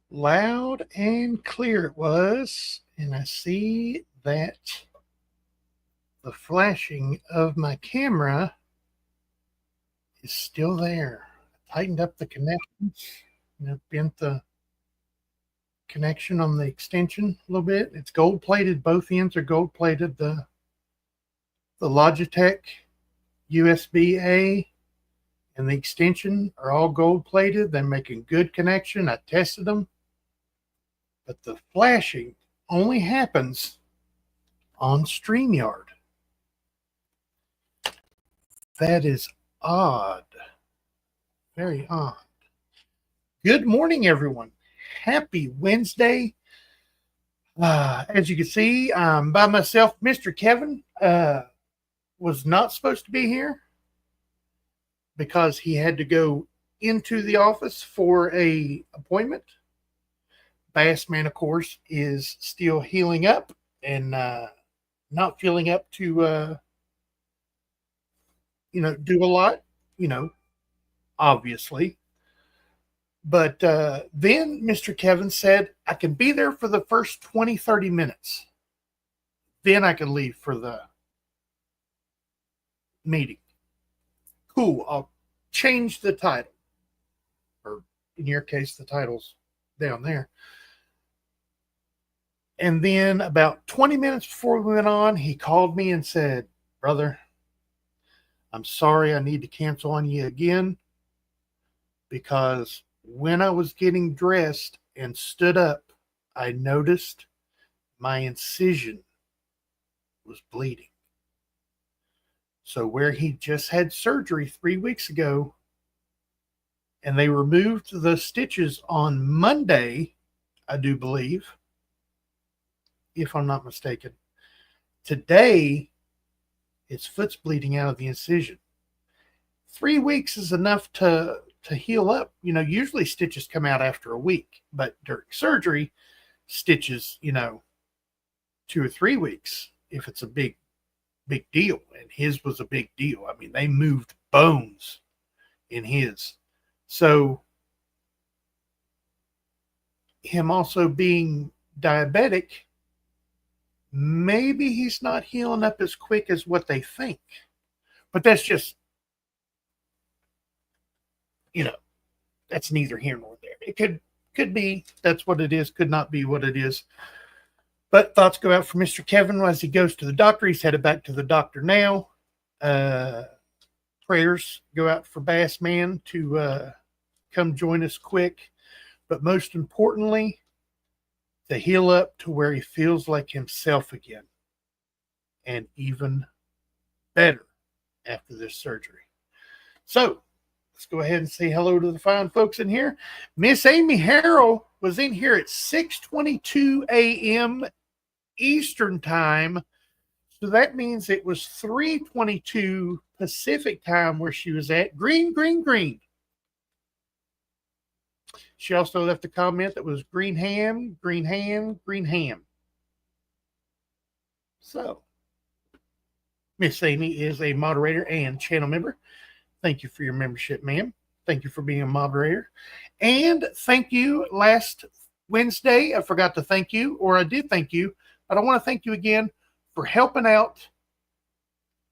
Loud and clear it was, and I see that the flashing of my camera is still there. I tightened up the connections, bent the connection on the extension a little bit. It's gold plated. Both ends are gold plated. The Logitech USB-A and the extension are all gold plated. They're making good connection. I tested them. But the flashing only happens on StreamYard. That is odd. Very odd. Good morning, everyone. Happy Wednesday. As you can see, I'm by myself. Mr. Kevin was not supposed to be here because he had to go into the office for an appointment. Bassman, of course, is still healing up and not feeling up to, do a lot, obviously. But then Mr. Kevin said, I can be there for the first 20, 30 minutes. Then I can leave for the meeting. Cool. I'll change the title. Or in your case, the title's down there. And then about 20 minutes before we went on, he called me and said, brother, I'm sorry I need to cancel on you again because when I was getting dressed and stood up, I noticed my incision was bleeding. So where he just had surgery 3 weeks ago, and they removed the stitches on Monday, I do believe, if I'm not mistaken. Today, his foot's bleeding out of the incision. 3 weeks is enough to heal up. Usually stitches come out after a week, but during surgery, stitches, 2 or 3 weeks if it's a big deal. And his was a big deal. I mean, they moved bones in his. So him also being diabetic, maybe he's not healing up as quick as what they think. But that's just, that's neither here nor there. It could be that's what it is, could not be what it is. But thoughts go out for Mr. Kevin as he goes to the doctor. He's headed back to the doctor now. Prayers go out for Bassman to come join us quick. But most importantly, to heal up to where he feels like himself again. And even better after this surgery. So, let's go ahead and say hello to the fine folks in here. Miss Amy Harrell was in here at 6:22 a.m. Eastern Time. So that means it was 3:22 Pacific Time where she was at. Green. She also left a comment that was green ham. So, Miss Amy is a moderator and channel member. Thank you for your membership, ma'am. Thank you for being a moderator. And thank you. Last Wednesday, I forgot to thank you, or I did thank you, but I want to thank you again for helping out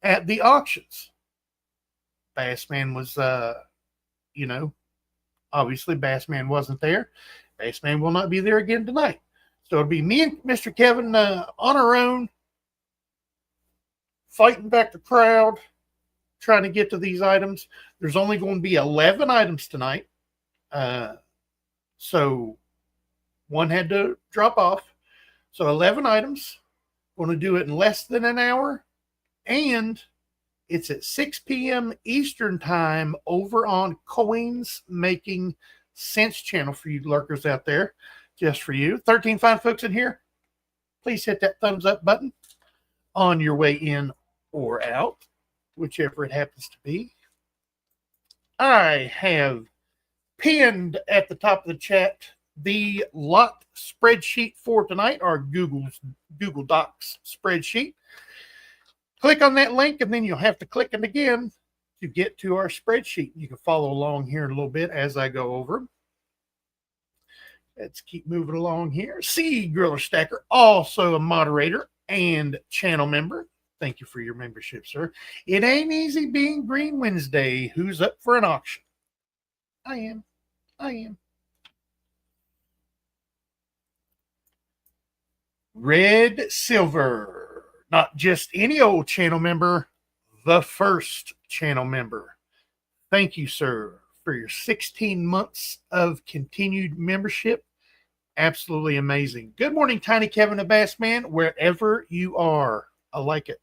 at the auctions. Bassman was, obviously Bassman wasn't there. Bassman will not be there again tonight. So it'll be me and Mr. Kevin on our own, fighting back the crowd, trying to get to these items. There's only going to be 11 items tonight. So one had to drop off. So 11 items. Going to do it in less than an hour. And it's at 6 p.m. Eastern Time over on Coins Making Sense channel for you lurkers out there. Just for you. 13 fine folks in here. Please hit that thumbs up button on your way in or out, whichever it happens to be. I have pinned at the top of the chat the lot spreadsheet for tonight, our Google Docs spreadsheet. Click on that link, and then you'll have to click it again to get to our spreadsheet. You can follow along here in a little bit as I go over. Let's keep moving along here. Cgriller Stacker, also a moderator and channel member. Thank you for your membership, sir. It ain't easy being Green Wednesday. Who's up for an auction? I am. Red Silver, not just any old channel member, the first channel member. Thank you, sir, for your 16 months of continued membership. Absolutely amazing. Good morning, Tiny Kevin the Bass Man, wherever you are. I like it.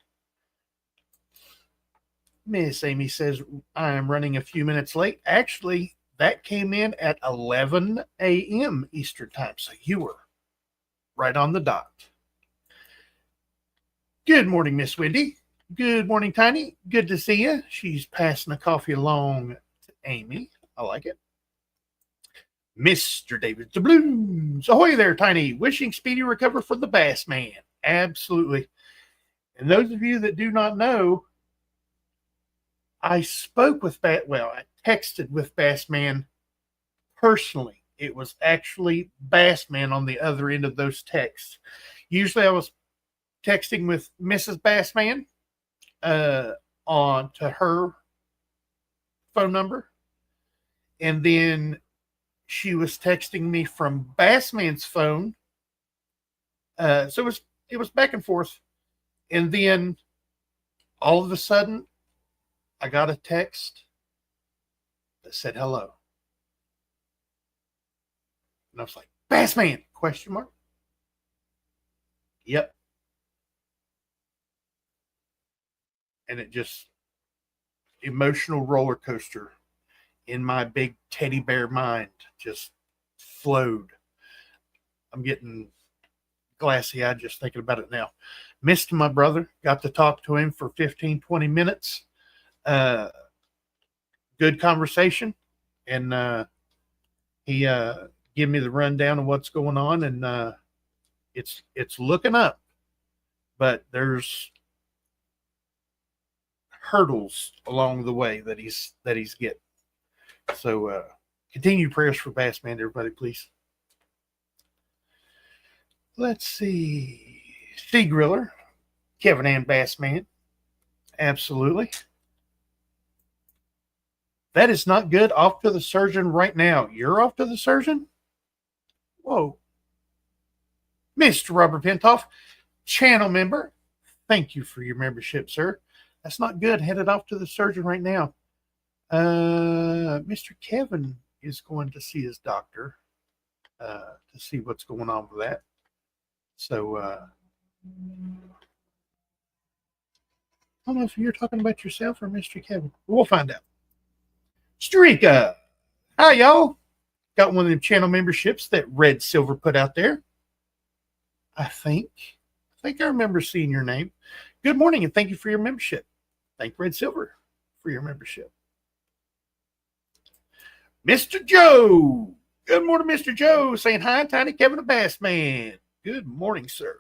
Miss Amy says, I am running a few minutes late. Actually, that came in at 11 a.m. Eastern time, so you were right on the dot. Good morning, Miss Wendy. Good morning, Tiny. Good to see you. She's passing the coffee along to Amy. I like it. Mr. David Doubloons. Ahoy there, Tiny. Wishing speedy recovery for the Bass Man. Absolutely. And those of you that do not know, I spoke with I texted with Bass Man personally. It was actually Bass Man on the other end of those texts. Usually I was texting with Mrs. Bass Man on to her phone number. And then she was texting me from Bassman's phone. So it was back and forth. And then all of a sudden, I got a text that said hello. And I was like, Bassman, question mark? Yep. And it just, emotional roller coaster in my big teddy bear mind just flowed. I'm getting glassy-eyed just thinking about it now. Missed my brother. Got to talk to him for 15, 20 minutes. Good conversation. And he gave me the rundown of what's going on. And it's looking up. But there's hurdles along the way that he's getting. So continued prayers for Bassman, everybody, please. Let's see. Cgriller, Kevin and Bassman. Absolutely. That is not good. Off to the surgeon right now. You're off to the surgeon? Whoa. Mr. Robert Pintoff, channel member. Thank you for your membership, sir. That's not good. Headed off to the surgeon right now. Mr. Kevin is going to see his doctor to see what's going on with that. So I don't know if you're talking about yourself or Mr. Kevin. We'll find out. Streaka. Hi, y'all. Got one of them channel memberships that Red Silver put out there. I think I remember seeing your name. Good morning, and thank you for your membership. Thank Red Silver for your membership. Mr. Joe. Good morning, Mr. Joe. Saying hi, Tiny Kevin the Bass Man. Good morning, sir.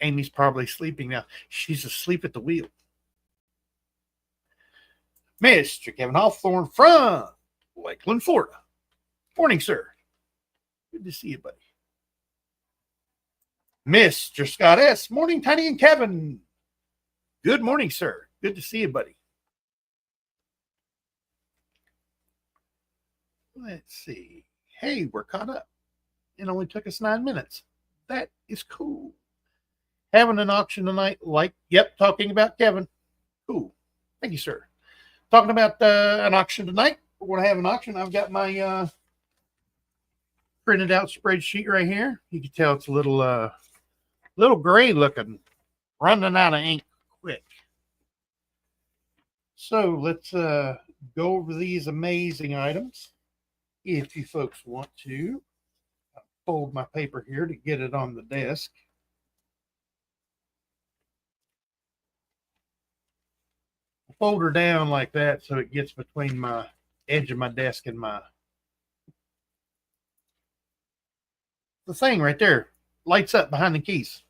Amy's probably sleeping now. She's asleep at the wheel. Mr. Kevin Hawthorne from Lakeland, Florida. Morning, sir. Good to see you, buddy. Mr. Scott S. Morning, Tiny and Kevin. Good morning, sir. Good to see you, buddy. Let's see. Hey, we're caught up. It only took us 9 minutes. That is cool. Having an auction tonight, talking about Kevin. Cool. Thank you, sir. Talking about an auction tonight. We're going to have an auction. I've got my printed out spreadsheet right here. You can tell it's a little gray looking, running out of ink quick. So let's go over these amazing items. If you folks want to, I'll fold my paper here to get it on the desk. Fold her down like that so it gets between my edge of my desk and the thing right there lights up behind the keys.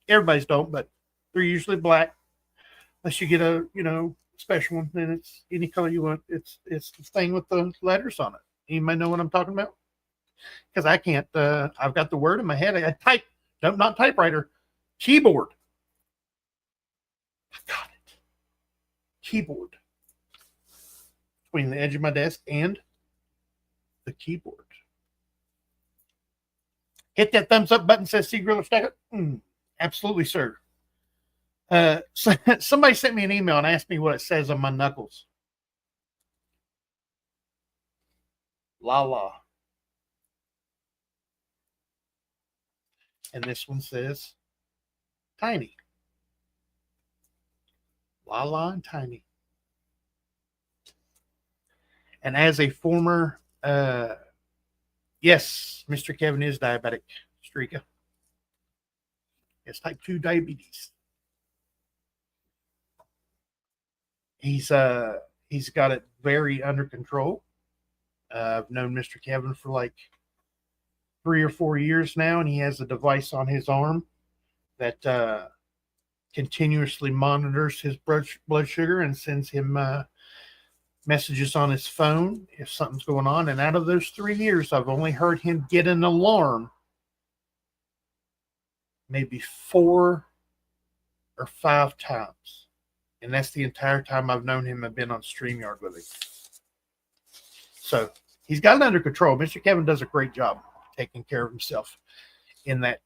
Everybody's don't, but they're usually black unless you get a special one, and it's any color you want. It's the thing with the letters on it. Anybody know what I'm talking about? Because I can't. I've got the word in my head. I type. No, not typewriter. Keyboard. I got it. Keyboard. Between the edge of my desk and the keyboard. Hit that thumbs up button. Says Cgriller Stacker. Absolutely, sir. Somebody sent me an email and asked me what it says on my knuckles. La la. And this one says tiny. La la and tiny. And as a former, yes, Mr. Kevin is diabetic, Streaka. It's type 2 diabetes. He's got it very under control. I've known Mr. Kevin for like 3 or 4 years now, and he has a device on his arm that continuously monitors his blood sugar and sends him messages on his phone if something's going on. And out of those 3 years, I've only heard him get an alarm maybe 4 or 5 times. And that's the entire time I've known him. I've been on StreamYard with him. So he's got it under control. Mr. Kevin does a great job taking care of himself in that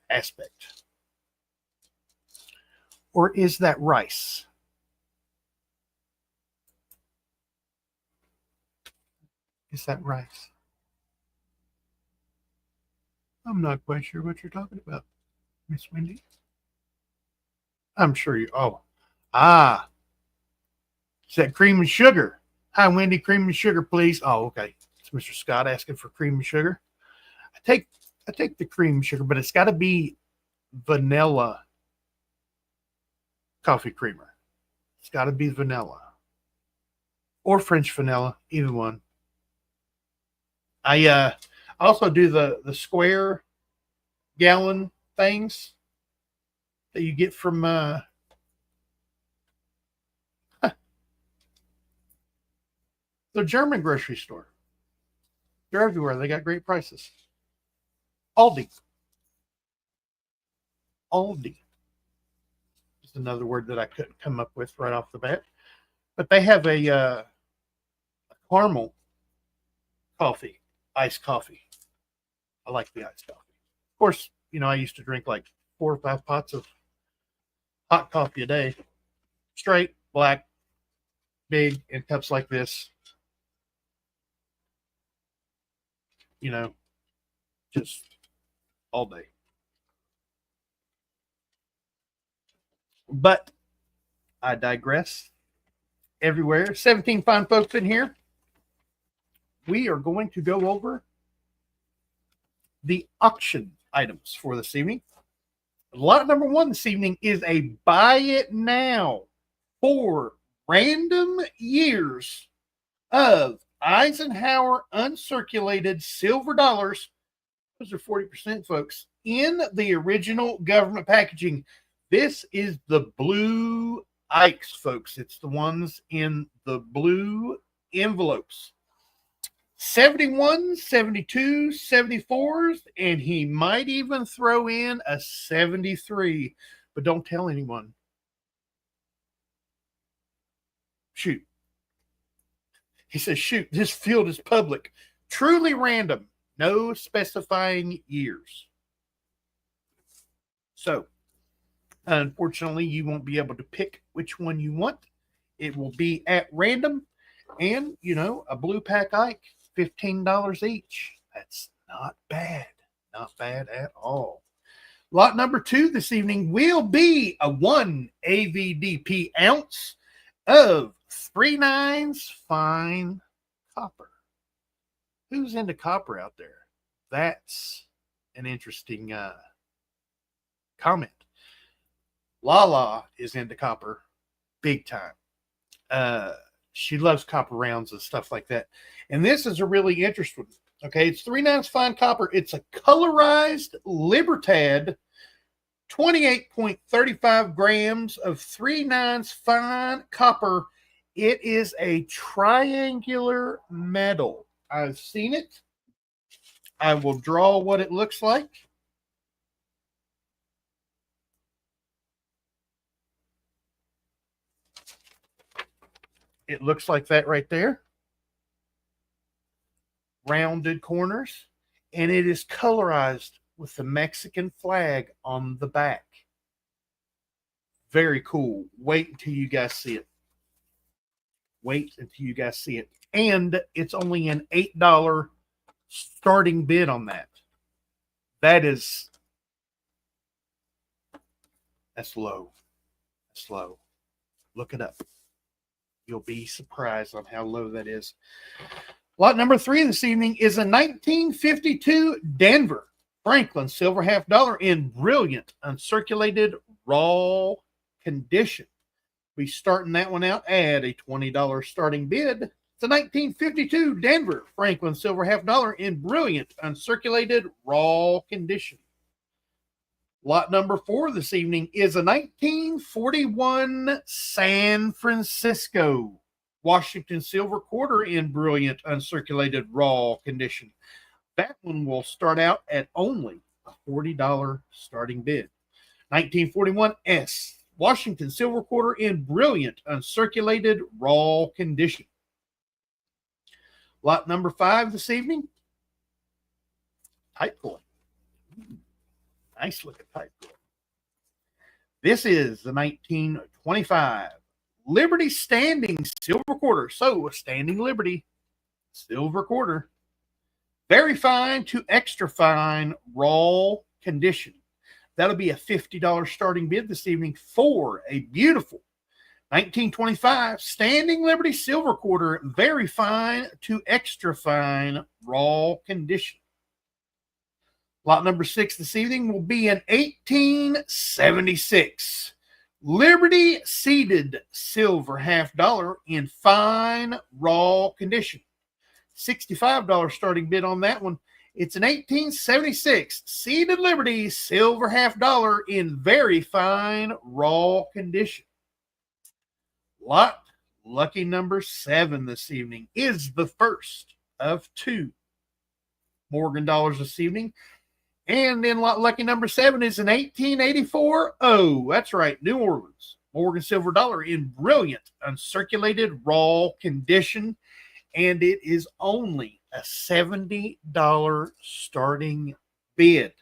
aspect. Or is that rice? Is that rice? I'm not quite sure what you're talking about, Miss Wendy. I'm sure you. Oh, is that cream and sugar? Hi, Wendy. Cream and sugar, please. Oh, okay. It's Mr. Scott asking for cream and sugar. I take the cream and sugar, but it's got to be vanilla coffee creamer. It's got to be vanilla or French vanilla, either one. I also do the square gallon things that you get from the German grocery store. They're everywhere. They got great prices. Aldi is another word that I couldn't come up with right off the bat. But they have a caramel coffee, iced coffee. I like the iced coffee. Of course, I used to drink like 4 or 5 pots of hot coffee a day. Straight, black, big, in cups like this. Just all day. But I digress. Everywhere. 17 fine folks in here. We are going to go over the auction items for this evening. Lot number 1 this evening is a buy it now for random years of Eisenhower uncirculated silver dollars. Those are 40%, folks, in the original government packaging. This is the blue Ikes, folks. It's the ones in the blue envelopes. 71, 72, 74s, and he might even throw in a 73. But don't tell anyone. Shoot. He says, shoot, this field is public. Truly random. No specifying years. So, unfortunately, you won't be able to pick which one you want. It will be at random. And, a blue pack Ike, $15 each. That's not bad. Not bad at all. Lot number 2 this evening will be a 1 AVDP ounce of 3/9 fine copper. Who's into copper out there? That's an interesting comment. Lala is into copper big time. She loves copper rounds and stuff like that. And this is a really interesting one. Okay, it's 3/9 fine copper. It's a colorized Libertad, 28.35 grams of 3/9 fine copper It is a triangular medal. I've seen it. I will draw what it looks like. It looks like that right there. Rounded corners. And it is colorized with the Mexican flag on the back. Very cool. Wait until you guys see it. Wait until you guys see it. And it's only an $8 starting bid on that. That's low. That's low. Look it up. You'll be surprised on how low that is. Lot number 3 this evening is a 1952 Denver Franklin silver half dollar in brilliant uncirculated raw condition. We starting that one out at a $20 starting bid. It's a 1952 Denver Franklin silver half dollar in brilliant uncirculated raw condition. Lot number 4 this evening is a 1941 San Francisco Washington silver quarter in brilliant uncirculated raw condition. That one will start out at only a $40 starting bid. 1941 S Washington silver quarter in brilliant uncirculated raw condition. Lot number 5 this evening. Type coin. Nice looking type coin. This is the 1925 Liberty Standing silver quarter. So a standing Liberty silver quarter. Very fine to extra fine raw condition. That'll be a $50 starting bid this evening for a beautiful 1925 Standing Liberty silver quarter. Very fine to extra fine raw condition. Lot number 6 this evening will be an 1876 Liberty seeded silver half dollar in fine raw condition. $65 starting bid on that one. It's an 1876 seeded Liberty silver half dollar in very fine raw condition. Lot lucky number 7 this evening is the first of 2 Morgan dollars this evening. And then lot lucky number 7 is an 1884. Oh, that's right, New Orleans Morgan silver dollar in brilliant uncirculated raw condition. And it is only a $70 starting bid.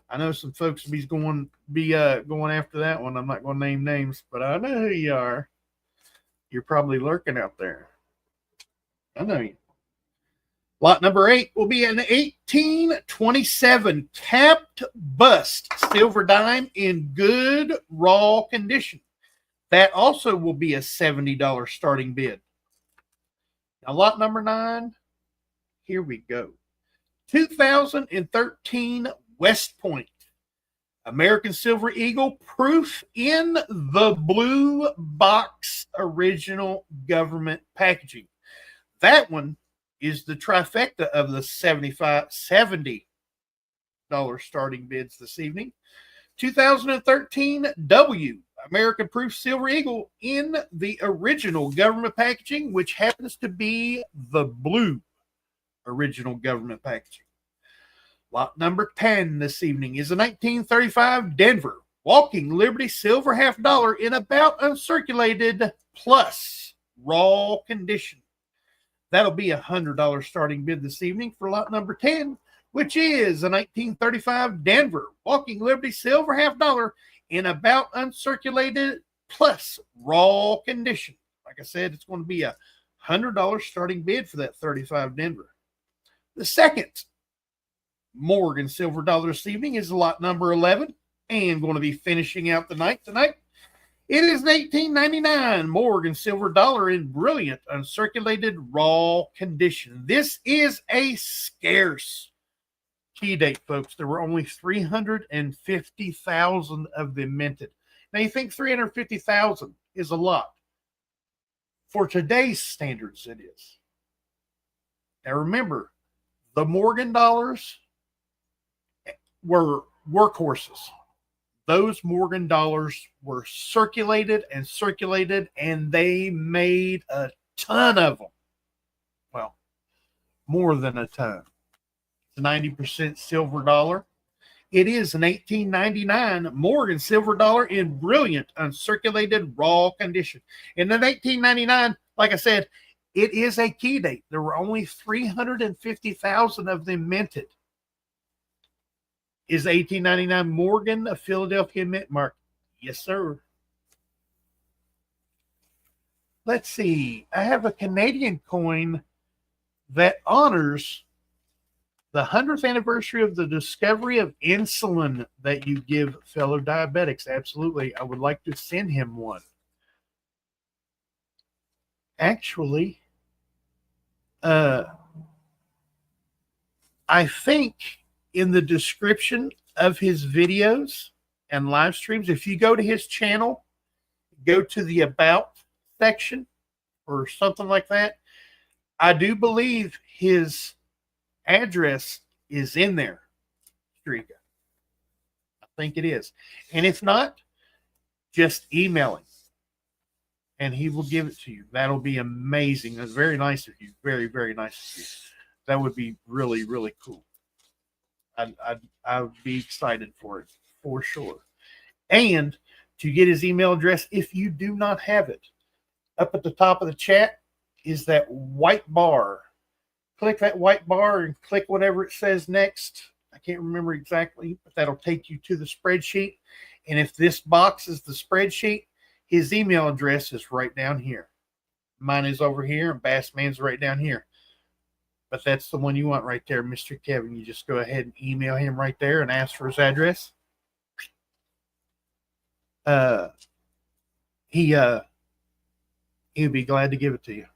I know some folks will be going after that one. I'm not going to name names, but I know who you are. You're probably lurking out there. I know you. Lot number 8 will be an 1827 capped bust silver dime in good raw condition. That also will be a $70 starting bid. Now, lot number 9, here we go. 2013 West Point American Silver Eagle proof in the blue box original government packaging. That one is the trifecta of the $70 starting bids this evening. 2013 W American Proof Silver Eagle in the original government packaging, which happens to be the blue original government packaging. Lot number 10 this evening is a 1935 Denver Walking Liberty Silver half dollar in about uncirculated plus raw condition. That'll be a $100 starting bid this evening for lot number 10, which is a 1935 Denver Walking Liberty Silver half dollar in about uncirculated plus raw condition. Like I said, it's going to be a $100 starting bid for that 35 Denver. The second Morgan silver dollar this evening is lot number 11 and going to be finishing out the night tonight. It is an 1899 Morgan silver dollar in brilliant uncirculated raw condition. This is a scarce key date, folks. There were only 350,000 of them minted. Now, you think 350,000 is a lot. For today's standards, it is. Now, remember, the Morgan dollars were workhorses. those Morgan dollars were circulated, and they made a ton of them. Well, more than a ton. It's a 90% silver dollar. It is an 1899 Morgan silver dollar in brilliant uncirculated raw condition. And in 1899, like I said, it is a key date. There were only 350,000 of them minted. Is 1899 Morgan a Philadelphia mint mark? Yes, sir. Let's see. I have a Canadian coin that honors the 100th anniversary of the discovery of insulin that you give fellow diabetics. Absolutely. I would like to send him one. Actually, I think in the description of his videos and live streams, if you go to his channel, go to the About section or something like that, I do believe his address is in there. Streaka. I think it is. And if not, just email him and he will give it to you. That'll be amazing. That's very nice of you. Very, very nice of you. That would be really, really cool. I would be excited for it, for sure. And to get his email address, if you do not have it, up at the top of the chat is that white bar. Click that white bar and click whatever it says next. I can't remember exactly, but that'll take you to the spreadsheet. And if this box is the spreadsheet, his email address is right down here. Mine is over here, and Bassman's right down here. But that's the one you want right there, Mr. Kevin. You just go ahead and email him right there and ask for his address. He'd be glad to give it to you.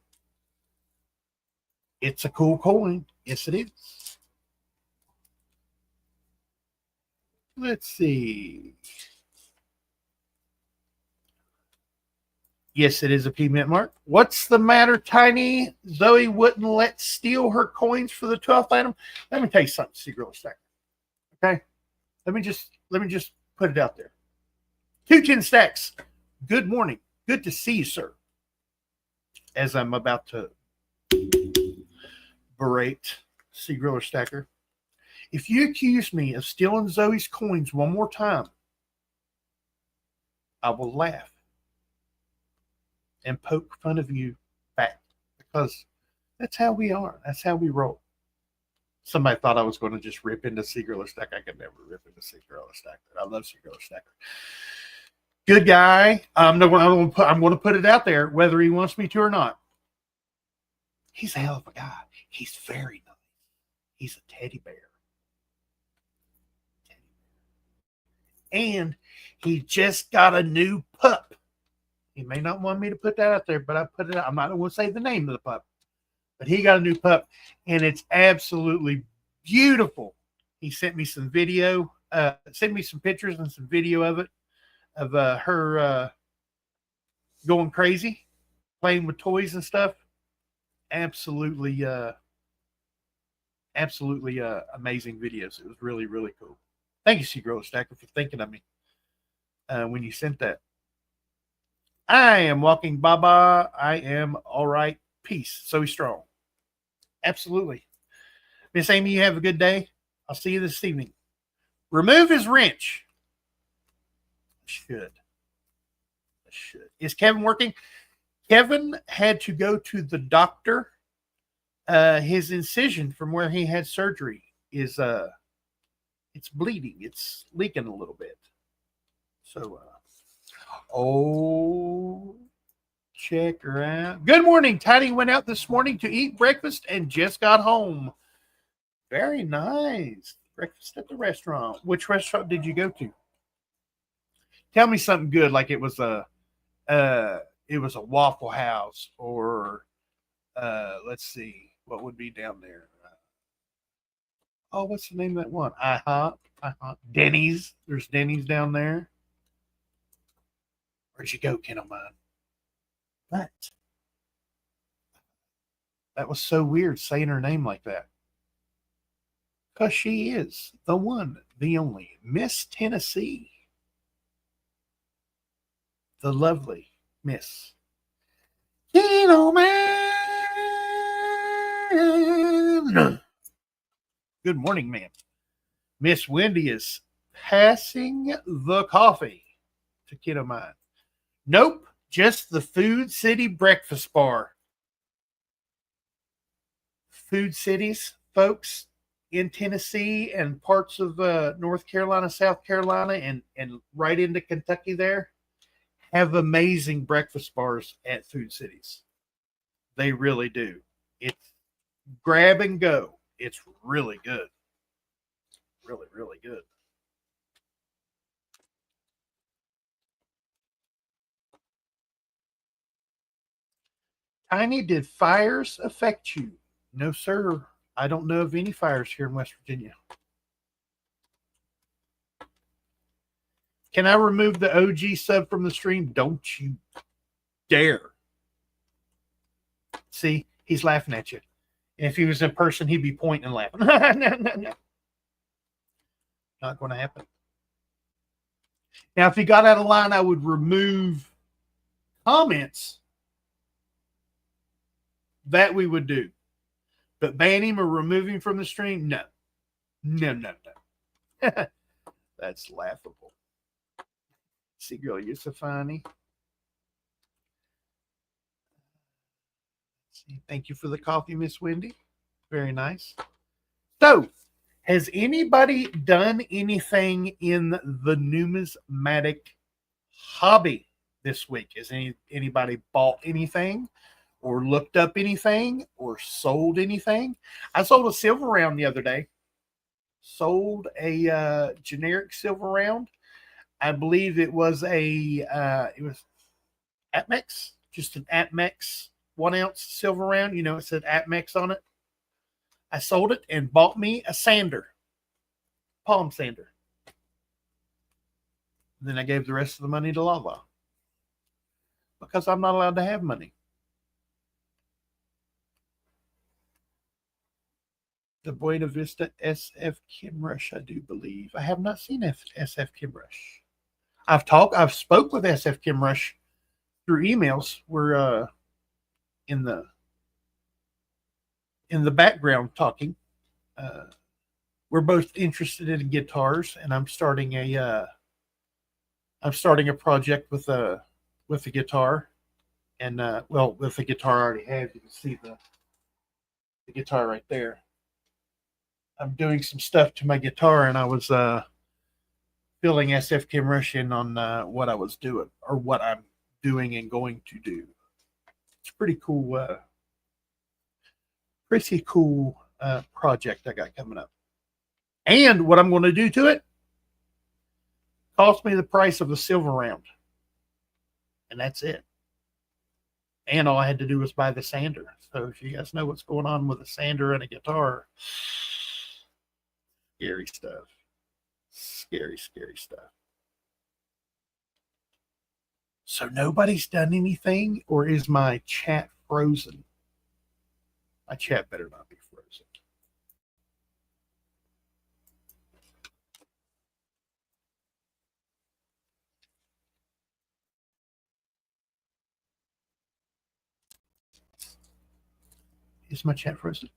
It's a cool coin. Yes, it is. Let's see. Yes, it is a P mint mark. What's the matter, Tiny? Zoey wouldn't let steal her coins for the 12th item. Let me tell you something, Cgriller Stacker. Okay? Let me just put it out there. 210 Stacks. Good morning. Good to see you, sir. As I'm about to berate Cgriller Stacker. If you accuse me of stealing Zoey's coins one more time, I will laugh and poke fun of you back, because that's how we are. That's how we roll. Somebody thought I was going to just rip into Cgriller Stacker. I could never rip into Cgriller Stacker. I love Cgriller Stacker. Good guy. I'm going to put it out there, whether he wants me to or not. He's a hell of a guy. He's very nice. He's a teddy bear. And he just got a new pup. He may not want me to put that out there, but I put it out. I'm not going to say the name of the pup. But he got a new pup, and it's absolutely beautiful. He sent me some video, sent me some pictures and some video of it, of her going crazy, playing with toys and stuff. Absolutely amazing videos. It was really, really cool. Thank you, Cgriller Stacker, for thinking of me when you sent that. I am walking Baba. I am all right. Peace. So strong. Absolutely. Miss Amy, you have a good day. I'll see you this evening. Remove his wrench. I should. Is Kevin working? Kevin had to go to the doctor. His incision from where he had surgery is it's bleeding. It's leaking a little bit. So check her out. Good morning. Tiny went out this morning to eat breakfast and just got home. Very nice. Breakfast at the restaurant. Which restaurant did you go to? Tell me something good, like it was a Waffle House, or let's see, what would be down there? What's the name of that one? IHOP. Denny's. There's Denny's down there. Where'd you go, Ken of mine? What? That was so weird saying her name like that. Because she is the one, the only, Miss Tennessee. the lovely Miss Kino Man. Good morning, ma'am. Miss Wendy is passing the coffee to Kiddo Man. Nope, just the Food City Breakfast Bar. Food cities, folks, in Tennessee and parts of North Carolina, South Carolina, and right into Kentucky there, have amazing breakfast bars at food cities. They really do. It's grab and go. It's really good. Really, really good. Tiny, did fires affect you? No, sir. I don't know of any fires here in West Virginia. Can I remove the OG sub from the stream? Don't you dare. See, he's laughing at you. And if he was in person, he'd be pointing and laughing. No. Not going to happen. Now, if he got out of line, I would remove comments. That we would do. But ban him or remove him from the stream? No. No. That's laughable. See, girl, you're so funny. Thank you for the coffee, Miss Wendy. Very nice. So, has anybody done anything in the numismatic hobby this week? Has anybody bought anything or looked up anything or sold anything? I sold a silver round the other day. Sold a generic silver round. I believe it was it was Atmex, just an Atmex 1 ounce silver round. You know, it said Atmex on it. I sold it and bought me a sander, palm sander. Then I gave the rest of the money to Lala because I'm not allowed to have money. The Buena Vista SF Kimrush, I do believe. I have not seen SF Kimrush. I've spoke with SF Kimrush through emails. We're in the background talking. We're both interested in guitars, and I'm starting a project with a guitar, and with the guitar I already have. You can see the guitar right there. I'm doing some stuff to my guitar, and I was filling SF Kimrush in on what I was doing or what I'm doing and going to do. It's pretty cool. Pretty cool project I got coming up. And what I'm going to do to it cost me the price of a silver round. And that's it. And all I had to do was buy the sander. So if you guys know what's going on with a sander and a guitar, scary stuff. Scary stuff. So nobody's done anything, or is my chat frozen? My chat better not be frozen. Is my chat frozen?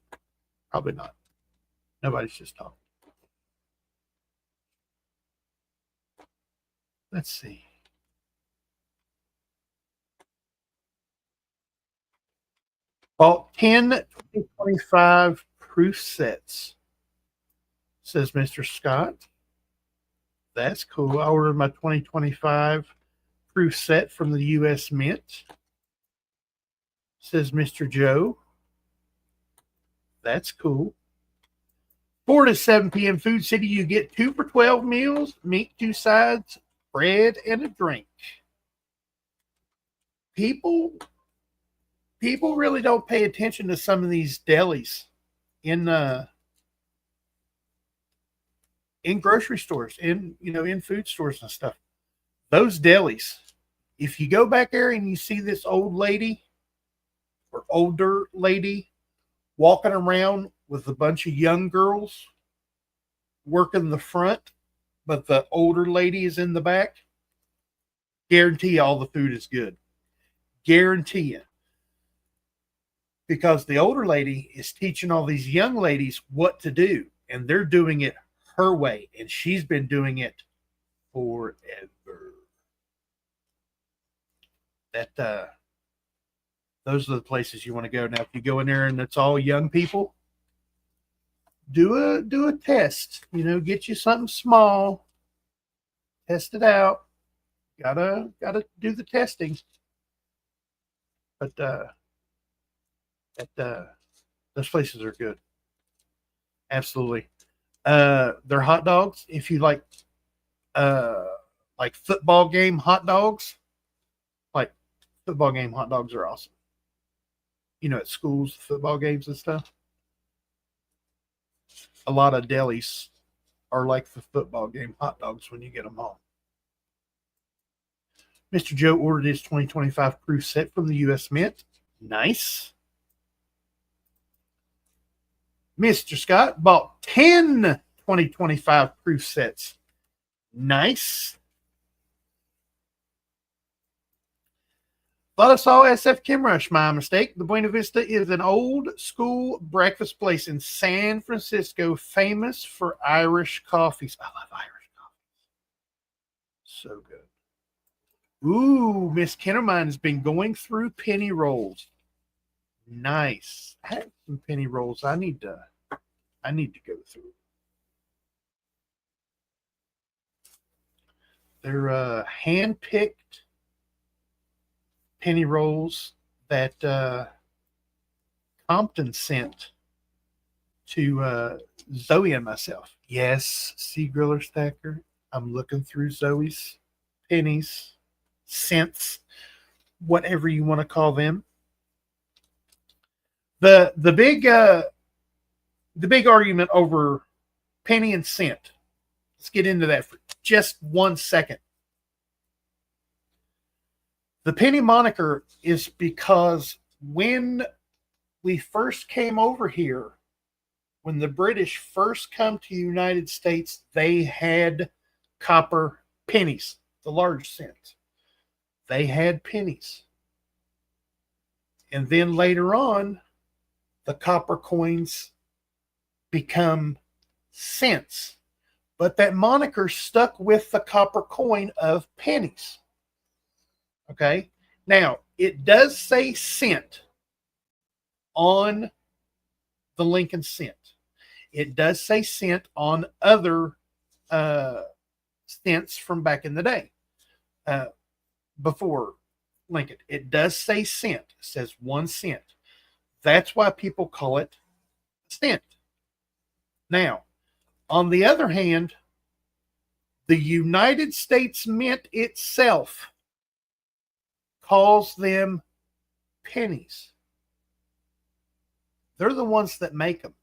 Probably not. Nobody's just talking. Let's see. Bought 10 2025 proof sets, says Mr. Scott. That's cool. I ordered my 2025 proof set from the U.S. Mint, says Mr. Joe. That's cool. 4 to 7 p.m. Food City, you get 2 for 12 meals, meat, 2 sides, bread, and a drink. People really don't pay attention to some of these delis in grocery stores, in food stores and stuff. Those delis, if you go back there and you see this old lady or older lady walking around with a bunch of young girls working the front, but the older lady is in the back, Guarantee you all the food is good. Guarantee you. Because the older lady is teaching all these young ladies what to do, and they're doing it her way, and she's been doing it forever. Those are the places you want to go. Now, if you go in there and it's all young people, do a test. Get you something small, test it out. Gotta do the testing. But those places are good. Absolutely. They're hot dogs. If you like football game hot dogs, like football game hot dogs are awesome. At schools, football games and stuff. A lot of delis are like the football game hot dogs when you get them home. Mr. Joe ordered his 2025 proof set from the U.S. Mint. Nice. Mr. Scott bought 10 2025 proof sets. Nice. Thought I saw SF Kimrush. My mistake. The Buena Vista is an old school breakfast place in San Francisco, famous for Irish coffees. I love Irish coffees. So good. Ooh, Miss Kennermine has been going through penny rolls. Nice. I have some penny rolls I need to go through. They're hand-picked penny rolls that Compton sent to Zoey and myself. Yes, Cgriller Stacker. I'm looking through Zoey's pennies, cents, whatever you want to call them. The big argument over penny and cent. Let's get into that for just 1 second. The penny moniker is because when we first came over here, when the British first come to the United States, they had copper pennies, the large cents. They had pennies. And then later on, the copper coins become cents. But that moniker stuck with the copper coin of pennies. Okay? Now, it does say cent on the Lincoln cent. It does say cent on other cents from back in the day. Before Lincoln. It does say cent. It says 1 cent. That's why people call it cent. Now, on the other hand, the United States Mint itself calls them pennies. They're the ones that make them.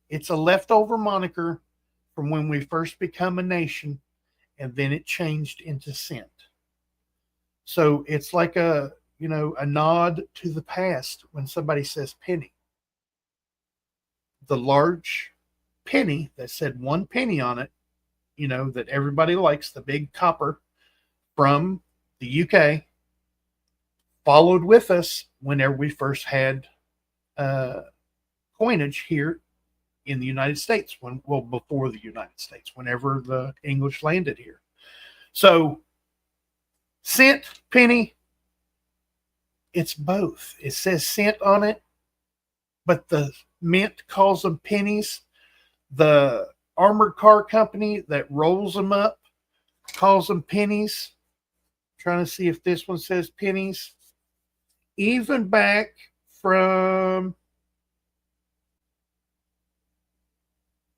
It's a leftover moniker from when we first become a nation, and then it changed into cent. So it's like a nod to the past when somebody says penny. The large penny that said 1 penny on it, that everybody likes, the big copper from the UK, followed with us whenever we first had coinage here in the United States, before the United States, whenever the English landed here. So cent, penny, it's both. It says cent on it, but the mint calls them pennies. The armored car company that rolls them up calls them pennies. I'm trying to see if this one says pennies. Even back from,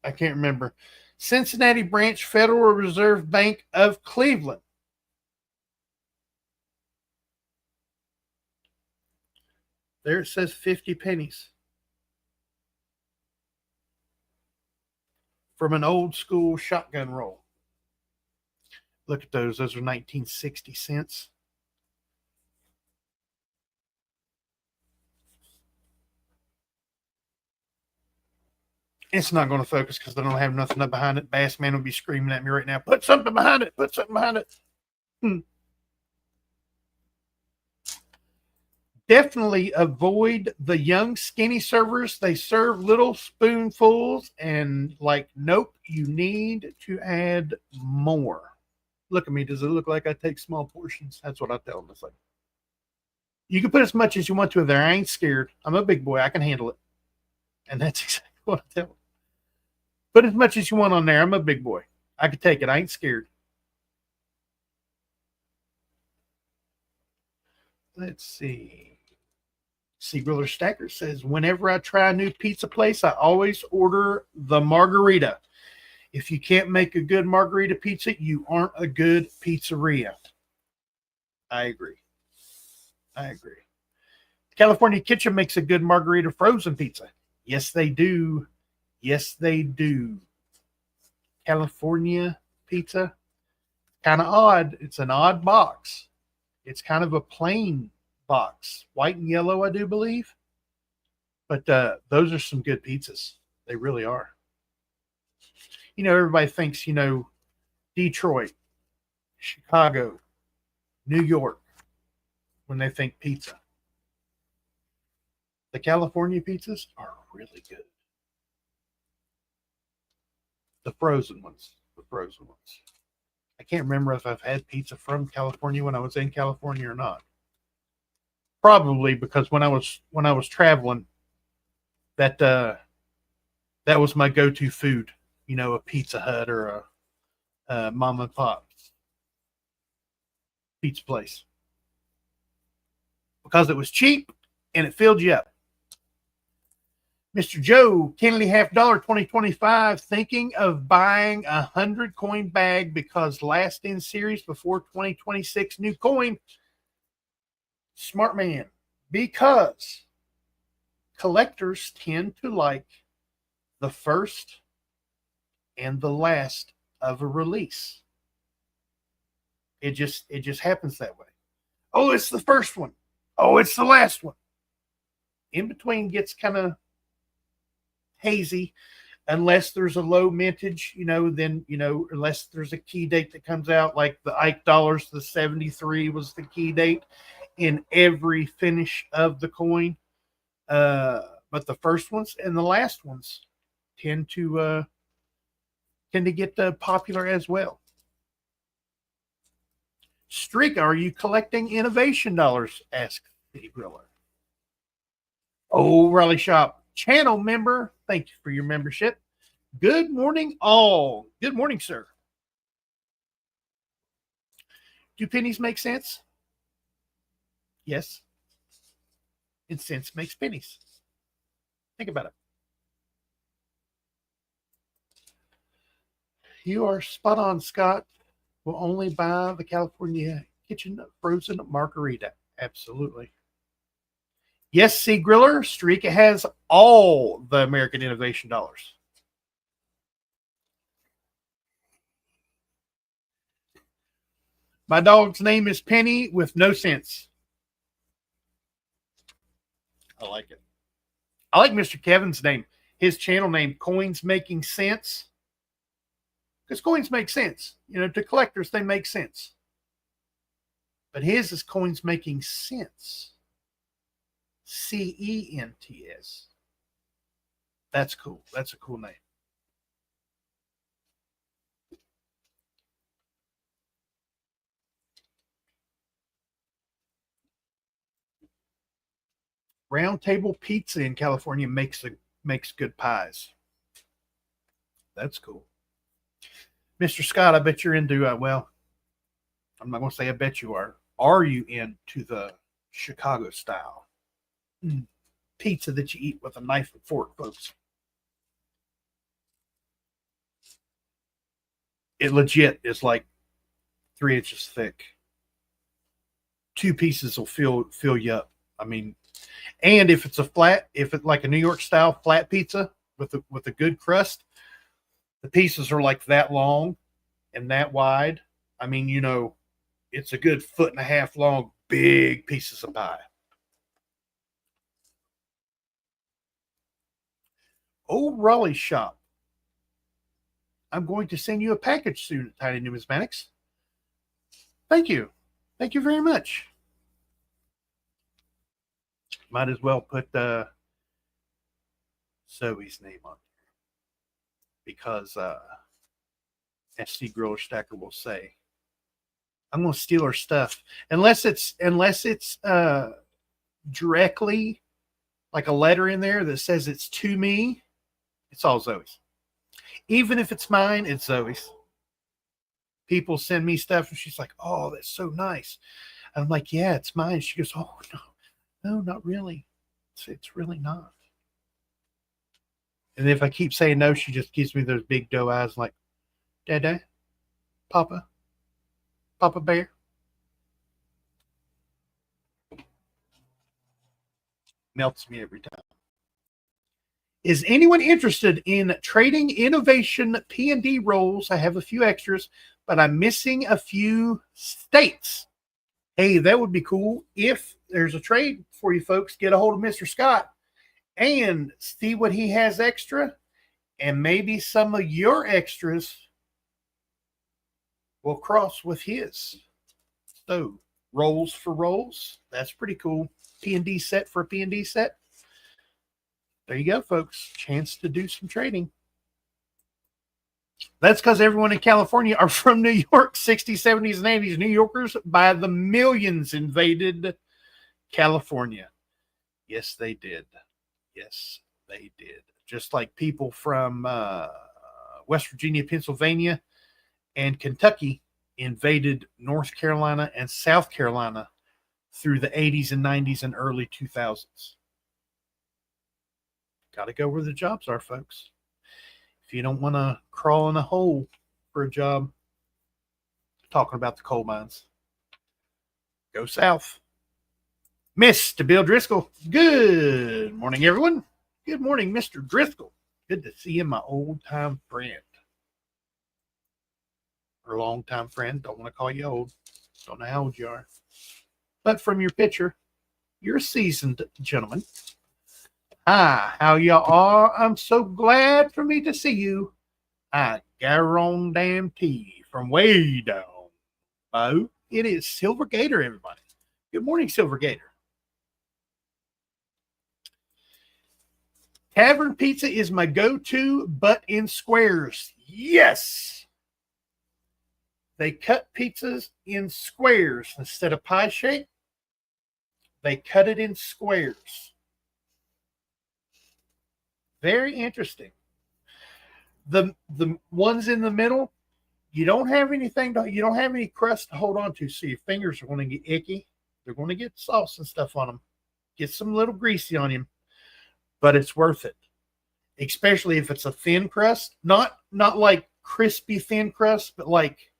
I can't remember, Cincinnati Branch Federal Reserve Bank of Cleveland. There it says 50 pennies. From an old school shotgun roll. Look at those. Those are 1960 cents. It's not going to focus because I don't have nothing up behind it. Bassman will be screaming at me right now. Put something behind it. Put something behind it. Definitely avoid the young, skinny servers. They serve little spoonfuls and like, nope, you need to add more. Look at me. Does it look like I take small portions? That's what I tell them. It's like, you can put as much as you want to there. I ain't scared. I'm a big boy. I can handle it. And that's exactly what I tell them. Put as much as you want on there. I'm a big boy. I can take it. I ain't scared. Let's see. Cgriller Stacker says, whenever I try a new pizza place, I always order the margarita. If you can't make a good margarita pizza, you aren't a good pizzeria. I agree. I agree. California Kitchen makes a good margarita frozen pizza. Yes, they do. Yes, they do. California pizza, kind of odd. It's an odd box. It's kind of a plain box, white and yellow, I do believe. But those are some good pizzas. They really are. You know, everybody thinks, you know, Detroit, Chicago, New York, when they think pizza. The California pizzas are really good. The frozen ones. The frozen ones. I can't remember if I've had pizza from California when I was in California or not. Probably because when I was traveling, that was my go-to food. You know, a Pizza Hut or a mom and pop pizza place, because it was cheap and it filled you up. Mr. Joe, Kennedy $50 2025, thinking of buying 100 coin bag because last in series before 2026 new coin. Smart man, because collectors tend to like the first and the last of a release. It just happens that way. Oh, it's the first one. Oh, it's the last one. In between gets kind of hazy unless there's a low mintage, you know, then, you know, unless there's a key date that comes out, like the Ike dollars, the 73 was the key date in every finish of the coin. But the first ones and the last ones tend to get popular as well. Streak, are you collecting innovation dollars? Asked the Griller. Oh, Raleigh Shop channel member, thank you for your membership. Good morning, all. Good morning, sir. Do pennies make sense? Yes. And sense makes pennies. Think about it. You are spot on, Scott. Will only buy the California Kitchen frozen margarita. Absolutely. Yes, Cgriller, Streak has all the American Innovation dollars. My dog's name is Penny with no sense. I like it. I like Mr. Kevin's name. His channel name, Coins Making Sense. Because coins make sense. You know, to collectors, they make sense. But his is Coins Making Sense. CENTS. That's cool. That's a cool name. Round Table Pizza in California makes good pies. That's cool. Mr. Scott, I bet you're into, well, I'm not going to say I bet you are. Are you into the Chicago style pizza that you eat with a knife and fork, folks? It legit is like 3 inches thick. 2 pieces will fill you up. I mean, and if it's like a New York style flat pizza with a good crust, the pieces are like that long and that wide. I mean, you know, it's a good 1.5 foot long, big pieces of pie. Old Raleigh Shop. I'm going to send you a package soon, Tiny Numismatics. Thank you. Thank you very much. Might as well put Zoey's name on there because as Cgriller Stacker will say, I'm going to steal her stuff unless it's directly like a letter in there that says it's to me. It's all Zoey's. Even if it's mine, it's Zoey's. People send me stuff and she's like, "Oh, that's so nice." And I'm like, "Yeah, it's mine." She goes, "Oh no, not really. It's really not." And if I keep saying no, she just gives me those big doe eyes like, "Dada, Papa Bear." Melts me every time. Is anyone interested in trading innovation P&D rolls? I have a few extras, but I'm missing a few states. Hey, that would be cool. If there's a trade for you folks, get a hold of Mr. Scott and see what he has extra, and maybe some of your extras will cross with his. So, rolls for rolls. That's pretty cool. P&D set for a P&D set. There you go, folks. Chance to do some trading. That's because everyone in California are from New York. 60s, 70s, and 80s. New Yorkers by the millions invaded California. Yes, they did. Yes, they did. Just like people from West Virginia, Pennsylvania, and Kentucky invaded North Carolina and South Carolina through the 80s and 90s and early 2000s. Got to go where the jobs are, folks. If you don't want to crawl in a hole for a job, talking about the coal mines, go south. Mr. Bill Driscoll. Good morning, everyone. Good morning, Mr. Driscoll. Good to see you, my old-time friend. Or long-time friend. Don't want to call you old. Don't know how old you are. But from your picture, you're a seasoned gentleman. Hi, how y'all are? I'm so glad for me to see you. I guarantee from way down. Oh, it is Silver Gator, everybody. Good morning, Silver Gator. Tavern pizza is my go-to, but in squares. Yes! They cut pizzas in squares instead of pie shape. They cut it in squares. Very interesting. The ones in the middle, you don't have anything you don't have any crust to hold on to, so your fingers are going to get icky. They're going to get sauce and stuff on them. Get some little greasy on them, but it's worth it. Especially if it's a thin crust, not like crispy thin crust, but like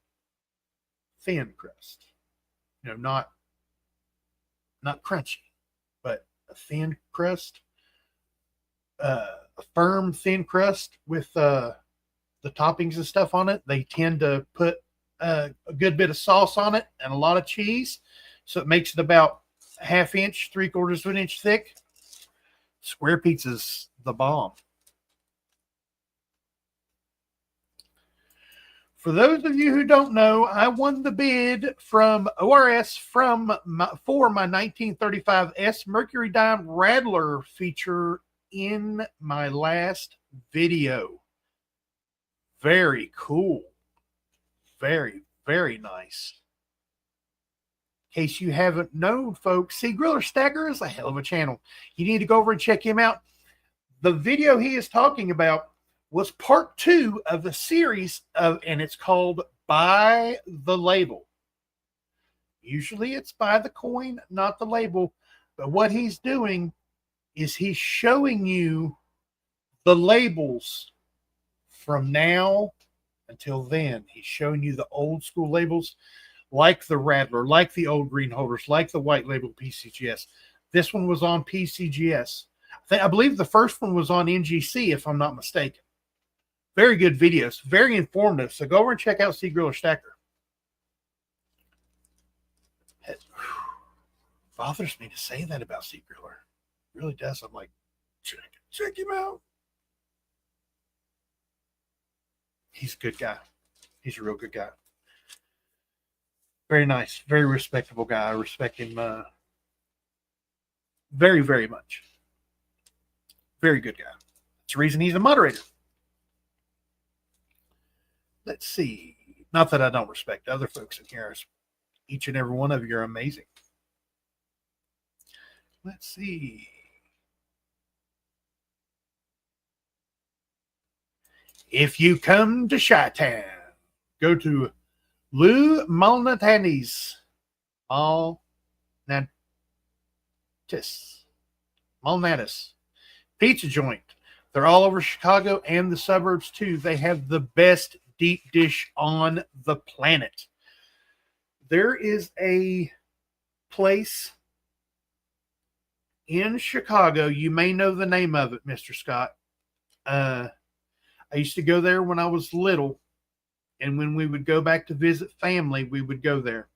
thin crust. You know, not crunchy, but a thin crust. A firm thin crust with the toppings and stuff on it. They tend to put a good bit of sauce on it and a lot of cheese, so it makes it about a half inch, 3/4 of an inch thick. Square pizza's the bomb. For those of you who don't know, I won the bid from ORS for my 1935 S Mercury Dime Rattler feature in my last video. Very cool. Very, very nice. In case you haven't known, folks, Cgriller Stacker is a hell of a channel. You need to go over and check him out. The video he is talking about was part 2 of the series and it's called By the Label. Usually it's by the coin, not the label. But what he's doing is he's showing you the labels from now until then. He's showing you the old school labels like the Rattler, like the old green holders, like the white label PCGS. This one was on PCGS. I believe the first one was on NGC, if I'm not mistaken. Very good videos, very informative. So go over and check out Cgriller Stacker. It bothers me to say that about Cgriller. It really does. I'm like, check him out. He's a good guy. He's a real good guy. Very nice, very respectable guy. I respect him Very, very much. Very good guy. That's the reason he's a moderator. Let's see. Not that I don't respect other folks in here. Each and every one of you are amazing. Let's see. If you come to Chi-Town, go to Lou Malnati's Malnatus Pizza Joint. They're all over Chicago and the suburbs too. They have the best deep dish on the planet. There is a place in Chicago. You may know the name of it, Mr. Scott. I used to go there when I was little, and when we would go back to visit family, we would go there.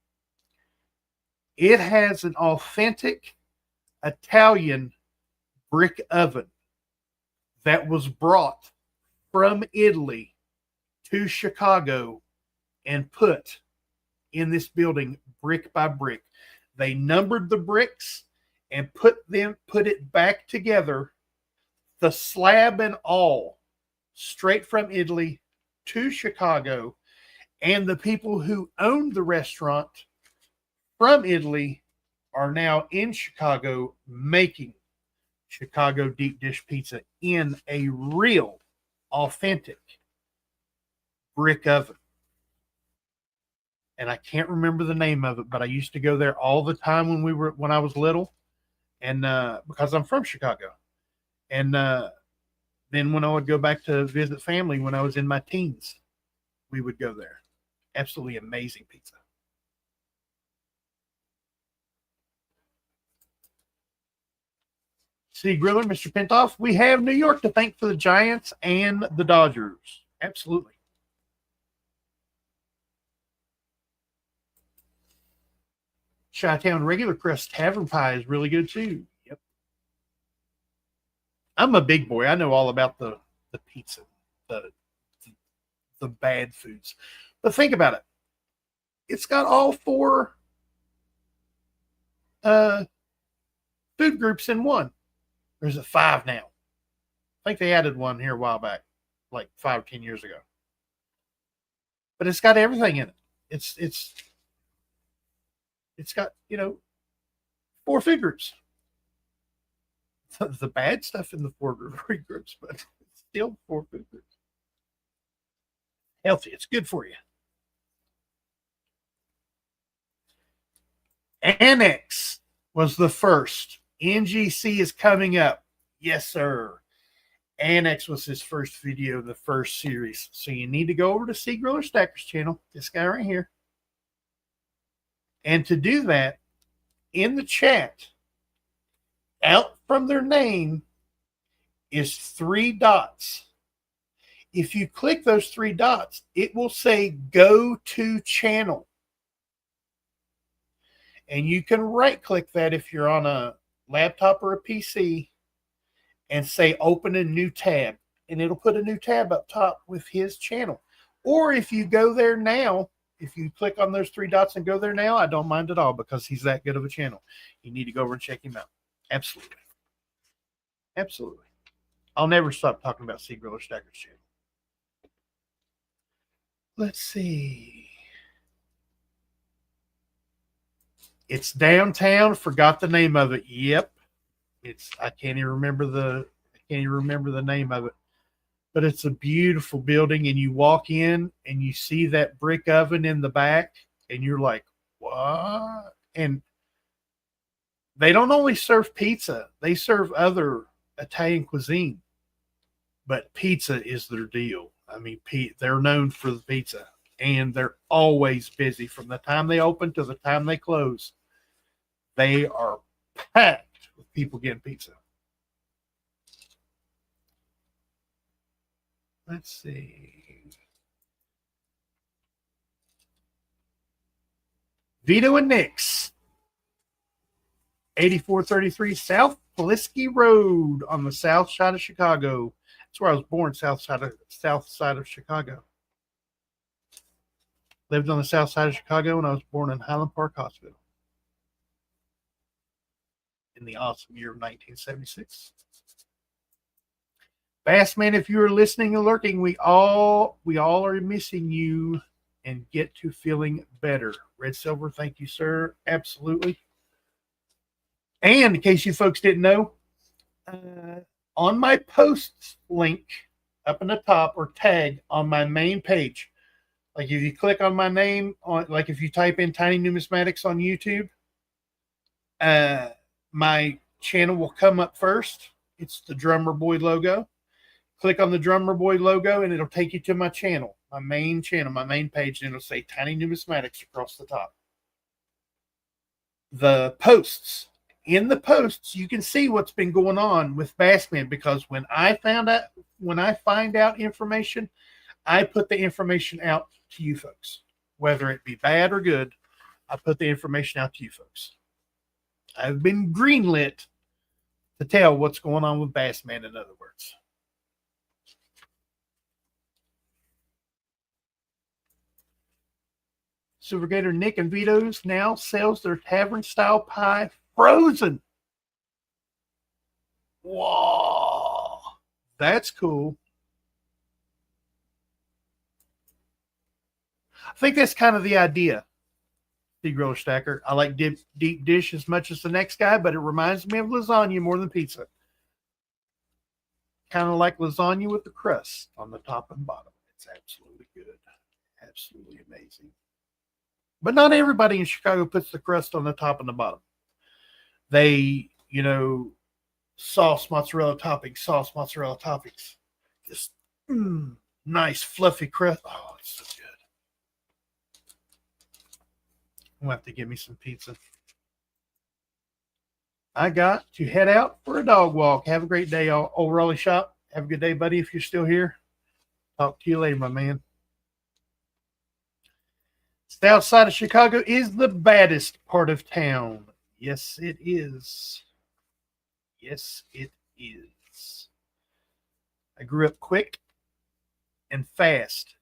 It has an authentic Italian brick oven that was brought from Italy to Chicago and put in this building brick by brick. They numbered the bricks and put it back together, the slab and all, straight from Italy to Chicago. And the people who owned the restaurant from Italy are now in Chicago making Chicago deep dish pizza in a real, authentic brick oven. And I can't remember the name of it, but I used to go there all the time when I was little, and because I'm from Chicago. And then when I would go back to visit family when I was in my teens, we would go there. Absolutely amazing pizza. Cgriller, Mr. Pintoff, we have New York to thank for the Giants and the Dodgers. Absolutely. Chi-Town Regular Crust Tavern Pie is really good too. Yep. I'm a big boy. I know all about the pizza, the bad foods. But think about it. It's got all four food groups in one. There's a 5 now. I think they added one here a while back, like 5 or 10 years ago. But it's got everything in it. It's got, 4 food groups. The bad stuff in the 4 food groups, but it's still 4 food groups. Healthy. It's good for you. Annex was the first. NGC is coming up. Yes, sir. Annex was his first video of the first series. So you need to go over to Cgriller Stacker's channel, this guy right here. And to do that, in the chat, out from their name is 3 dots. If you click those 3 dots, it will say go to channel. And you can right click that if you're on a laptop or a PC and say open a new tab, and it'll put a new tab up top with his channel. Or if you go there now, if you click on those 3 dots and go there now, I don't mind at all because he's that good of a channel. You need to go over and check him out. Absolutely. Absolutely. I'll never stop talking about Cgriller Stacker's channel. Let's see. It's downtown. Forgot the name of it. Yep. I can't even remember the name of it. But it's a beautiful building, and you walk in and you see that brick oven in the back, and you're like, what? And they don't only serve pizza, they serve other Italian cuisine. But pizza is their deal. I mean, they're known for the pizza, and they're always busy from the time they open to the time they close. They are packed with people getting pizza. Let's see. Vito and Nick's, 8433 South Pulaski Road on the south side of Chicago. That's where I was born, south side of Chicago. Lived on the south side of Chicago, and I was born in Highland Park Hospital. in the awesome year of 1976. Bassman, if you are listening and lurking, we all are missing you, and get to feeling better. Red Silver, thank you, sir. Absolutely. And in case you folks didn't know, on my posts link up in the top, or tag on my main page, like if you click on my name, like if you type in Tiny Numismatics on YouTube, my channel will come up first. It's the Drummer Boy logo. Click on the Drummer Boy logo and it'll take you to my channel, my main page, and it'll say Tiny Numismatics across the top. The posts, in the posts, you can see what's been going on with Bassman, because when I find out information, I put the information out to you folks. Whether it be bad or good, I put the information out to you folks. I've been greenlit to tell what's going on with Bassman, in other words. Silver Gator Nick and Vito's now sells their tavern-style pie frozen. Whoa, that's cool. I think that's kind of the idea, Cgriller Stacker. I like deep dish as much as the next guy, but it reminds me of lasagna more than pizza. Kind of like lasagna with the crust on the top and bottom. It's absolutely good. Absolutely amazing. But not everybody in Chicago puts the crust on the top and the bottom. They, sauce, mozzarella toppings. Just nice, fluffy crust. Oh, it's so good. I'm going to have to give me some pizza. I got to head out for a dog walk. Have a great day, old Raleigh Shop. Have a good day, buddy, if you're still here. Talk to you later, my man. South side of Chicago is the baddest part of town. Yes, it is. Yes, it is. I grew up quick and fast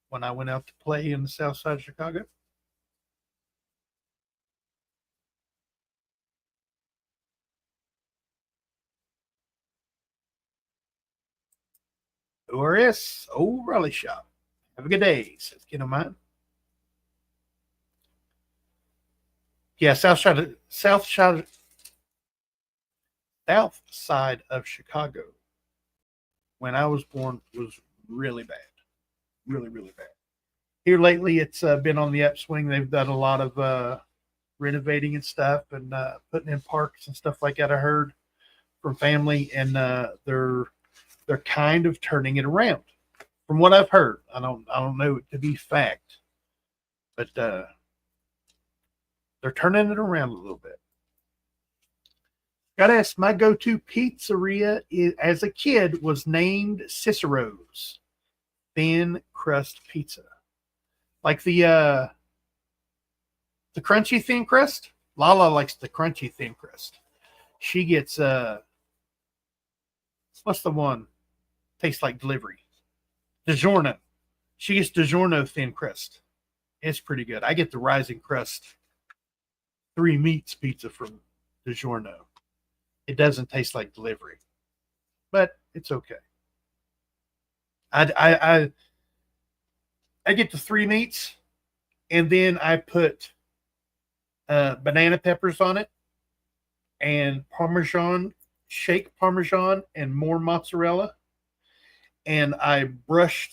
when I went out to play in the south side of Chicago. ORS, Old Raleigh Shop. Have a good day, says Kid of Mine. Yeah, south side of Chicago, when I was born, was really bad. Really, really bad. Here lately, it's been on the upswing. They've done a lot of renovating and stuff, and putting in parks and stuff like that. I heard from family, and they're kind of turning it around. From what I've heard, I don't know it to be fact, but they're turning it around a little bit. Gotta ask, my go-to pizzeria as a kid was named Cicero's Thin Crust Pizza. Like the crunchy thin crust. Lala likes the crunchy thin crust. She gets what's the one? Tastes like delivery. DiGiorno. She gets DiGiorno thin crust. It's pretty good. I get the rising crust 3 meats pizza from DiGiorno. It doesn't taste like delivery, but it's okay. I get the 3 meats, and then I put banana peppers on it, and Parmesan, shake Parmesan, and more mozzarella. And I brush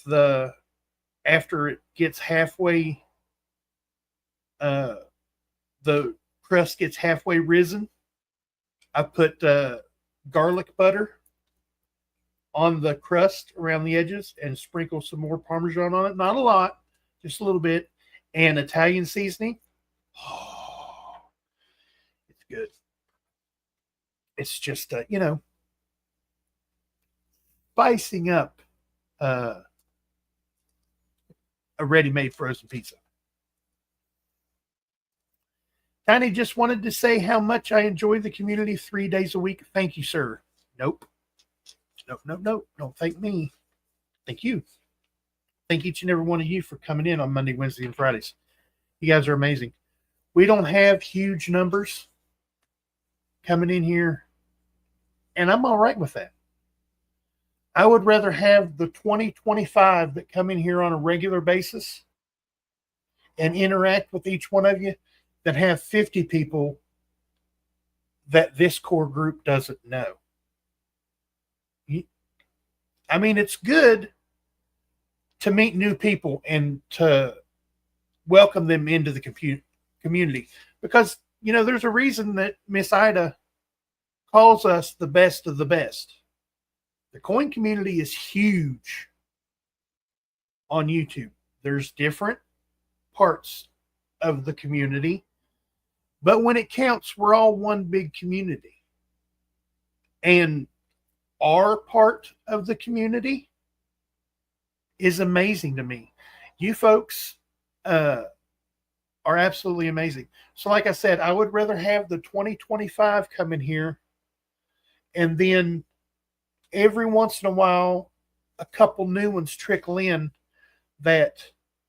after it gets halfway, the crust gets halfway risen, I put garlic butter on the crust around the edges and sprinkle some more Parmesan on it. Not a lot, just a little bit. And Italian seasoning. Oh, it's good. It's just, spicing up a ready-made frozen pizza. Tiny just wanted to say how much I enjoy the community 3 days a week. Thank you, sir. Nope. Don't thank me. Thank you. Thank each and every one of you for coming in on Monday, Wednesday, and Fridays. You guys are amazing. We don't have huge numbers coming in here, and I'm all right with that. I would rather have the 20, 25 that come in here on a regular basis and interact with each one of you than have 50 people that this core group doesn't know. I mean, it's good to meet new people and to welcome them into the community because, you know, there's a reason that Miss Ida calls us the best of the best. The coin community is huge on YouTube. There's different parts of the community, but when it counts, we're all one big community. And our part of the community is amazing to me. You folks are absolutely amazing. So like I said, I would rather have the 2025 come in here and then every once in a while a couple new ones trickle in that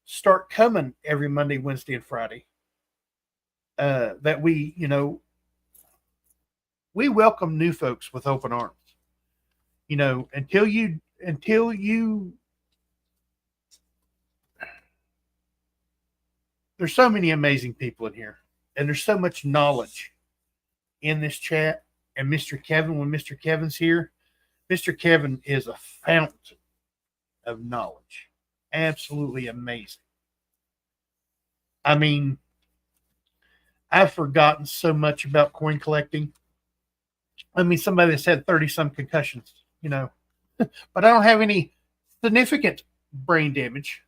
start coming every Monday, Wednesday, and Friday. That we, you know, we welcome new folks with open arms. You know, until you there's so many amazing people in here, and there's so much knowledge in this chat. And Mr. Kevin, when Mr. Kevin's here, Mr. Kevin is a fountain of knowledge. Absolutely amazing. I mean, I've forgotten so much about coin collecting. I mean, somebody that's had 30-some concussions, you know, but I don't have any significant brain damage.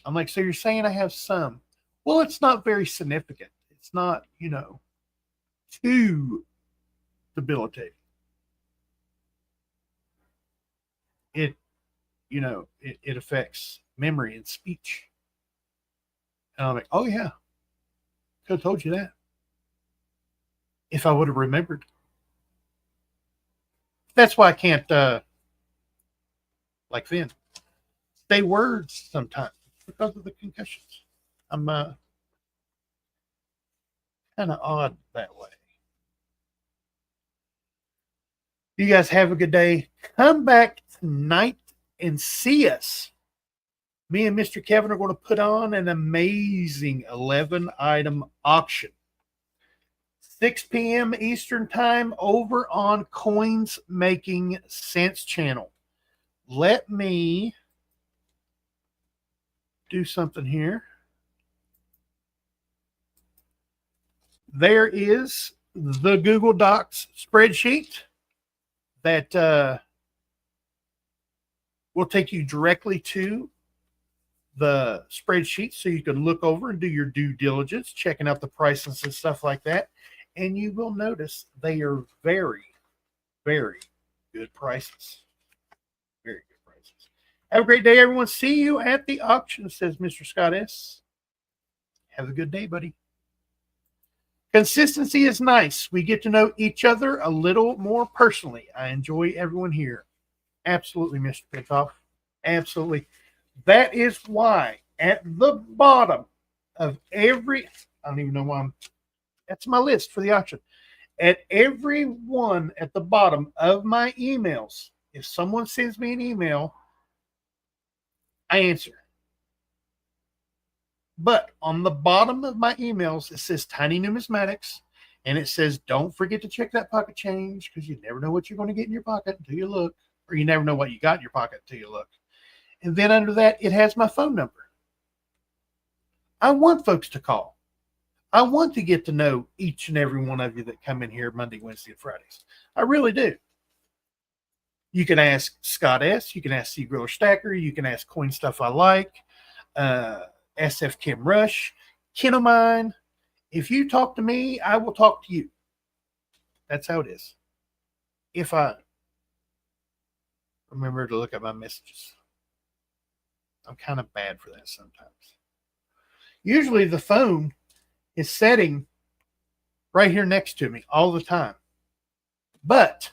I'm like, so you're saying I have some? Well, it's not very significant. It's not, you know, too debilitating. It, you know, it affects memory and speech. And I'm like, oh yeah, could have told you that if I would have remembered. That's why I can't, like then, say words sometimes because of the concussions. I'm kind of odd that way. You guys have a good day. Come back tonight and see us. Me and Mr. Kevin are going to put on an amazing 11-item auction. 6 p.m. Eastern Time over on Coins Making Sense channel. Let me do something here. There is the Google Docs spreadsheet that will take you directly to the spreadsheet so you can look over and do your due diligence, checking out the prices and stuff like that. And you will notice they are very, very good prices. Very good prices. Have a great day, everyone. See you at the auction, says Mr. Scott S. Have a good day, buddy. Consistency is nice. We get to know each other a little more personally. I enjoy everyone here. Absolutely, Mr. Pitoff. Absolutely. That is why at the bottom of every, I don't even know why that's my list for the auction. At every one at the bottom of my emails, if someone sends me an email, I answer. But on the bottom of my emails, it says Tiny Numismatics, and it says, don't forget to check that pocket change because you never know what you're going to get in your pocket until you look, or you never know what you got in your pocket until you look. And then under that, it has my phone number. I want folks to call. I want to get to know each and every one of you that come in here Monday, Wednesday, and Fridays. I really do. You can ask Scott S. You can ask Cgriller Stacker. You can ask Coin Stuff I Like. SF Kim Rush. Ken of mine. If you talk to me, I will talk to you. That's how it is. If I remember to look at my messages. I'm kind of bad for that sometimes. Usually the phone is setting right here next to me all the time. But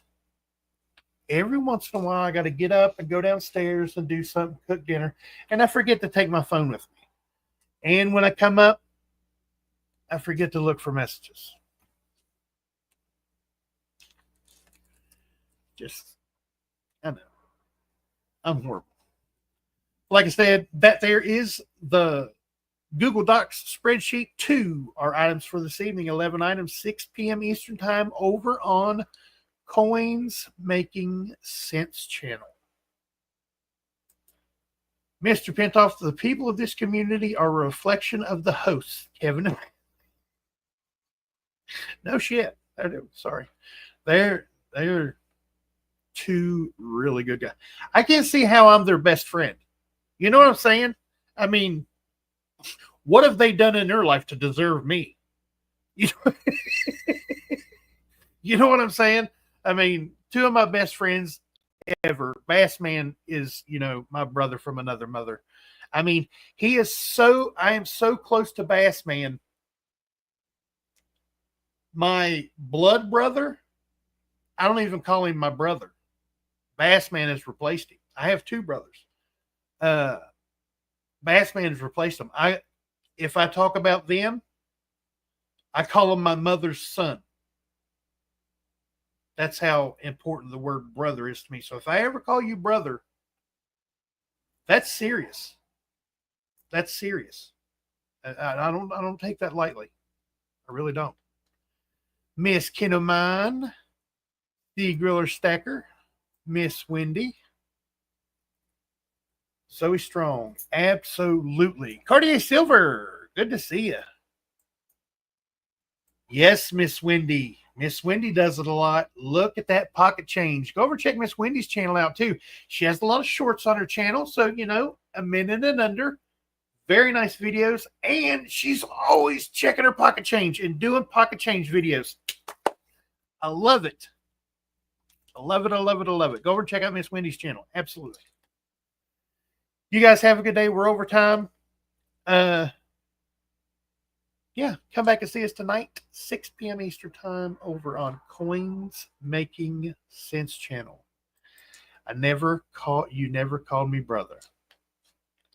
every once in a while, I got to get up and go downstairs and do something, cook dinner, and I forget to take my phone with me. And when I come up, I forget to look for messages. just, I know. I'm horrible. Like I said, that there is the Google Docs spreadsheet. 2 are items for this evening. 11 items, 6 p.m. Eastern Time over on Coins Making Sense channel. Mr. Pintoff, the people of this community are a reflection of the hosts, Kevin. No shit. Sorry. They're 2 really good guys. I can't see how I'm their best friend. You know what I'm saying? I mean, what have they done in their life to deserve me? You know, you know what I'm saying? I mean, 2 of my best friends ever. Bassman is, my brother from another mother. I mean, I am so close to Bassman. My blood brother, I don't even call him my brother. Bassman has replaced him. I have 2 brothers. Bassman has replaced them. If I talk about them, I call them my mother's son. That's how important the word brother is to me. So if I ever call you brother, that's serious. That's serious. I don't take that lightly. I really don't. Miss Kinomine, the Cgriller Stacker, Miss Wendy, Zoey Strong, absolutely. Cartier Silver, good to see you. Yes, Miss Wendy. Miss Wendy does it a lot. Look at that pocket change. Go over and check Miss Wendy's channel out too. She has a lot of shorts on her channel. So, a minute and under. Very nice videos. And she's always checking her pocket change and doing pocket change videos. I love it. I love it. I love it. I love it. Go over and check out Miss Wendy's channel. Absolutely. You guys have a good day. We're over time. Yeah, come back and see us tonight, 6 p.m. Eastern Time over on Coins Making Sense channel. You never called me brother.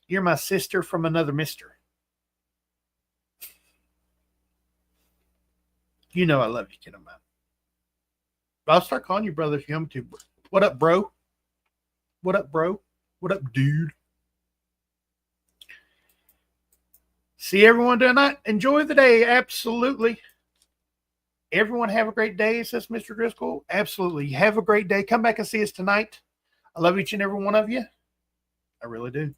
You're my sister from another mister. You know I love you, kid of mine. I'll start calling you brother if you want me to. What up, bro? What up, bro? What up, dude? See everyone tonight. Enjoy the day. Absolutely. Everyone have a great day, says Mr. Driscoll. Absolutely. Have a great day. Come back and see us tonight. I love each and every one of you. I really do.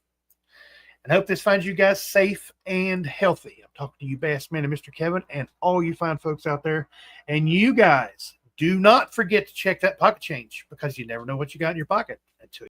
And I hope this finds you guys safe and healthy. I'm talking to you, Bassman and Mr. Kevin, and all you fine folks out there. And you guys, do not forget to check that pocket change because you never know what you got in your pocket until